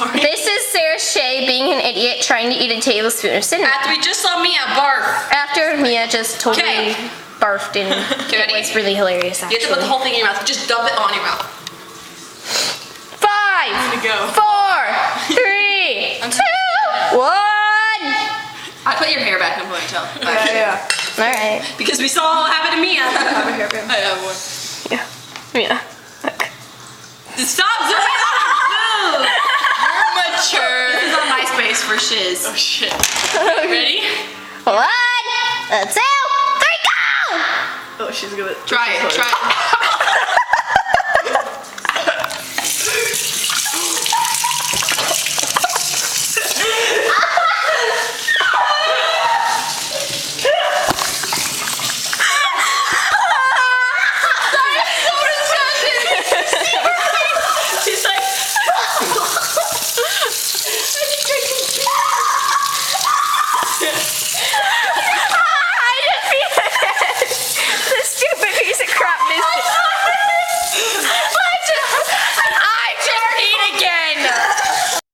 sorry. This is Sarah Shea being an idiot trying to eat a tablespoon of cinnamon. After we just saw Mia barf. After Mia just totally barfed and ready? it was really hilarious actually. You have to put the whole thing in your mouth. Just dump it on your mouth. 5, I'm gonna go. 4, 3, 2, 1. I put your hair back in a ponytail. Yeah. Alright. Because we saw what happened to Mia. I have a hairband. I have one. Mia. Stop zooming out! You're mature. This is on MySpace for shiz. Oh shit. Ready? 1, 2, 3, go! Oh, she's gonna Try it.